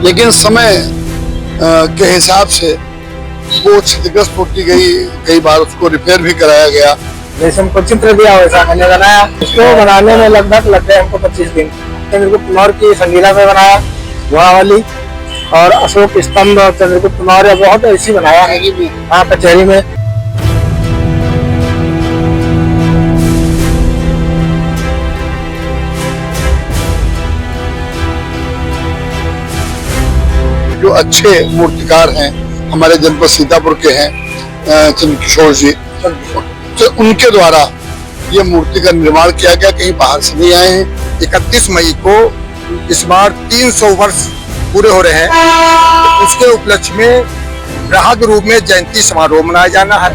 लेकिन समय के हिसाब से वो क्षतिग्रस्त होती गई। कई बार उसको रिपेयर भी कराया गया। जैसे हमको चित्र दिया वैसा मैंने बनाया। इसको बनाने में लगभग लग गए हमको 25 दिन। चंद्रगुप्त मौर्य की संगीला में बनाया, घोड़ावली और अशोक स्तंभ और चंद्रगुप्त मौर्य बहुत ऐसी बनाया है। हाँ, कचहरी में। जो अच्छे मूर्तिकार हैं हमारे जनपद सीतापुर के हैं चंद्रकिशोर जी, तो उनके द्वारा ये मूर्ति का निर्माण किया गया, कहीं बाहर से नहीं आए हैं। 31 मई को इस बार 300 वर्ष पूरे हो रहे हैं, तो उसके उपलक्ष्य में बृहद रूप में जयंती समारोह मनाया जाना है।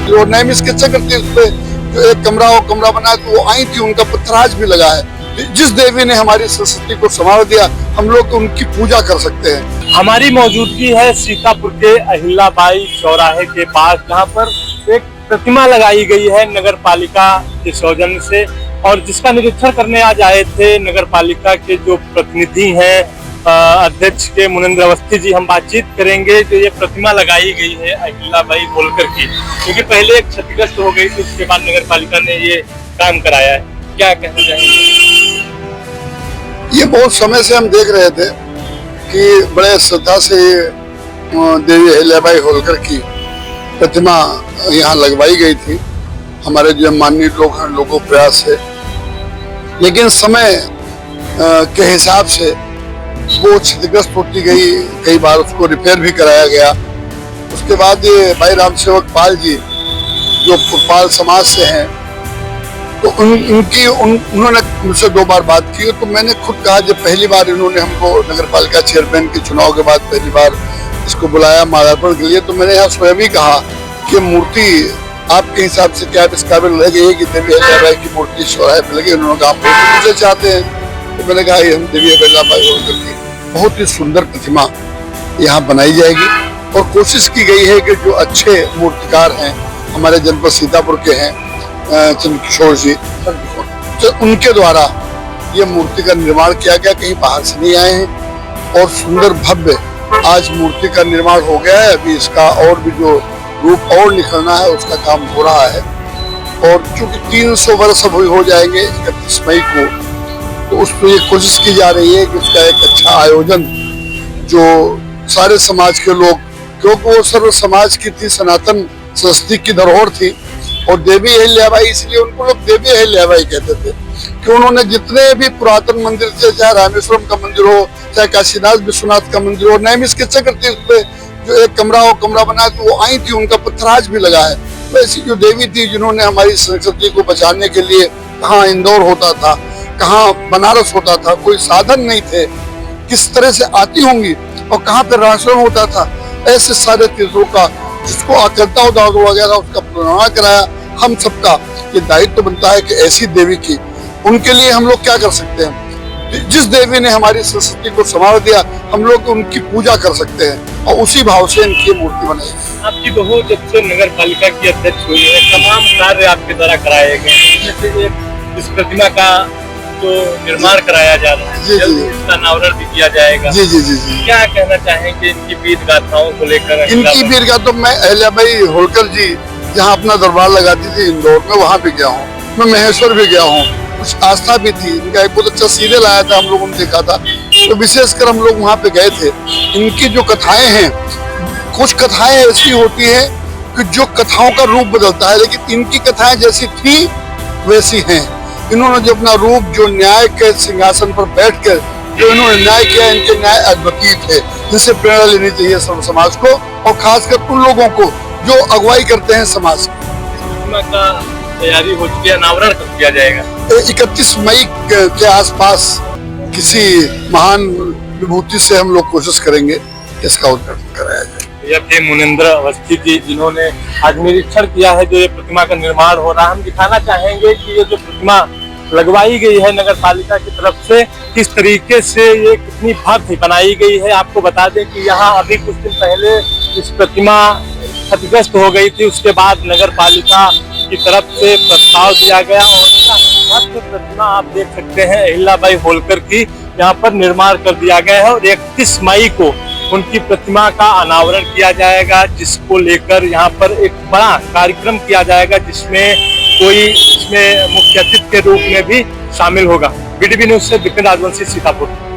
जो नए स्केचें करती है उसपे जो एक कमरा बना तो वो आई थी, उनका पत्थराज भी लगा है। जिस देवी ने हमारी संस्कृति को संवार दिया, हम लोग उनकी पूजा कर सकते हैं। हमारी मौजूदगी है सीतापुर के अहिल्याबाई चौराहे के पास, जहां पर एक प्रतिमा लगाई गई है नगर पालिका के सौजन्य से, और जिसका निरीक्षण करने आज आए थे नगर पालिका के जो प्रतिनिधि हैं, अध्यक्ष के मुनेंद्र अवस्थी जी। हम बातचीत करेंगे। जो ये प्रतिमा लगाई गई है अहिल्याबाई होलकर की, क्योंकि पहले एक क्षतिग्रस्त हो गई थी, उसके बाद नगर पालिका ने ये काम कराया है, क्या कहना चाहेंगे? ये बहुत समय से हम देख रहे थे कि बड़े श्रद्धा से देवी अहिल्याबाई होलकर की प्रतिमा यहाँ लगवाई गई थी। हमारे जो माननीय लोग हैं, लोगों प्रयास से, लेकिन समय के हिसाब से वो क्षतिग्रस्त होती गई। कई बार उसको रिपेयर भी कराया गया। उसके बाद ये भाई रामसेवक पाल जी जो पुरपाल समाज से हैं, तो उन्होंने मुझसे 2 बार बात की। तो मैंने खुद कहा, जब पहली बार इन्होंने हमको नगर पालिका चेयरमैन के चुनाव के बाद पहली बार इसको बुलाया माल्यार्पण के लिए, तो मैंने यहाँ स्वयं ही कहा कि मूर्ति आपके हिसाब से क्या इस काबिल लगे कि देवी अहिल्याबाई की मूर्ति चौराहे पे लगी? उन्होंने कहा मुझे चाहते हैं। तो मैंने कहा हम देवी अहिल्याबाई होलकर की बहुत ही सुंदर प्रतिमा यहाँ बनाई जाएगी, और कोशिश की गई है कि जो अच्छे मूर्तिकार हैं हमारे जनपद सीतापुर के हैं चंद्रकिशोर जी, तो उनके द्वारा ये मूर्ति का निर्माण किया गया, कहीं बाहर से नहीं आए हैं। और सुंदर भव्य आज मूर्ति का निर्माण हो गया है। अभी इसका और भी जो रूप और निखरना है उसका काम हो रहा है। और चूंकि 300 वर्ष अब हो जाएंगे 31 मई को, तो उस पर ये कोशिश की जा रही है कि उसका एक अच्छा आयोजन, जो सारे समाज के लोग, क्योंकि वो सर्व समाज की थी, सनातन संस्कृति की धरोहर थी। और देवी अहिल्याबाई, इसलिए उनको लोग देवी अहिल्याबाई कहते थे कि उन्होंने जितने भी पुरातन मंदिर थे, चाहे रामेश्वरम का मंदिर हो, चाहे काशीनाथ विश्वनाथ का मंदिर हो, नए स्केचें करती उसपे जो एक कमरा बना तो वो आई थी, उनका पत्थराज भी लगा है। तो ऐसी जो देवी थी जिन्होंने हमारी संस्कृति को बचाने के लिए, कहाँ इंदौर होता था, कहाँ बनारस होता था, कोई साधन नहीं थे, किस तरह से आती होंगी, और कहाँ पे राशन होता था, ऐसे सारे तीर्थों का जिसको आकर्ता वगैरह उसका पुनर्निर्माण कराया। हम सबका ये दायित्व बनता है कि ऐसी देवी की, उनके लिए हम लोग क्या कर सकते हैं? जिस देवी ने हमारी संस्कृति को संवार दिया, हम लोग उनकी पूजा कर सकते हैं, और उसी भाव से इनकी मूर्ति बनाई। आपकी बहू जब से नगर पालिका की अध्यक्ष हुई है, तमाम कार्य आपके द्वारा कराए गए, इस प्रतिमा का जो निर्माण कराया जा रहा है, जल्द इसका अनावरण भी किया जाएगा। जी। क्या कहना चाहेंगे इनकी वीर गाथाओं को लेकर? इनकी वीर गाथा, मैं अहिल्याबाई होलकर जी जहाँ अपना दरबार लगाती थी इंदौर में, वहाँ भी गया हूँ। मैं महेश्वर भी गया हूँ। कुछ आस्था भी थी। इनका एक बहुत अच्छा सीरियल आया था, हम लोगों ने देखा था, तो विशेषकर हम लोग वहाँ पे गए थे। इनकी जो कथाएं हैं, कुछ कथाएं ऐसी होती है कि जो कथाओं का रूप बदलता है, लेकिन इनकी कथाएं जैसी थी वैसी हैं। इन्होंने जो अपना रूप, जो न्याय के सिंहासन पर बैठकर जो इन्होंने न्याय किया, इनके न्याय अद्वितीय थे, जिससे प्रेरणा लेनी चाहिए सब समाज को, और खासकर उन लोगों को जो अगुवाई करते हैं समाज की। प्रतिमा का तैयारी हो चुकी है, अनावरण कब किया जाएगा? 31 मई के आसपास किसी महान विभूति से हम लोग कोशिश करेंगे इसका उद्घाटन कराया जाए। यह थे मुनेंद्र अवस्थी जी, जिन्होंने आज निरीक्षण किया है जो ये प्रतिमा का निर्माण हो रहा है। हम दिखाना चाहेंगे कि ये जो प्रतिमा लगवाई गई है नगर पालिका की तरफ से, किस तरीके से ये कितनी भव्य बनाई गई है। आपको बता दें कि यहाँ अभी कुछ दिन पहले इस प्रतिमा क्षतिग्रस्त हो गई थी, उसके बाद नगर पालिका की तरफ से प्रस्ताव दिया गया और भव्य प्रतिमा आप देख सकते हैं अहिल्याबाई होलकर की यहाँ पर निर्माण कर दिया गया है और 31 मई को उनकी प्रतिमा का अनावरण किया जाएगा, जिसको लेकर यहाँ पर एक बड़ा कार्यक्रम किया जाएगा, जिसमें कोई इसमें मुख्य अतिथि के रूप में भी शामिल होगा। बीडीबी न्यूज से विपिन राजवंशी, सीतापुर।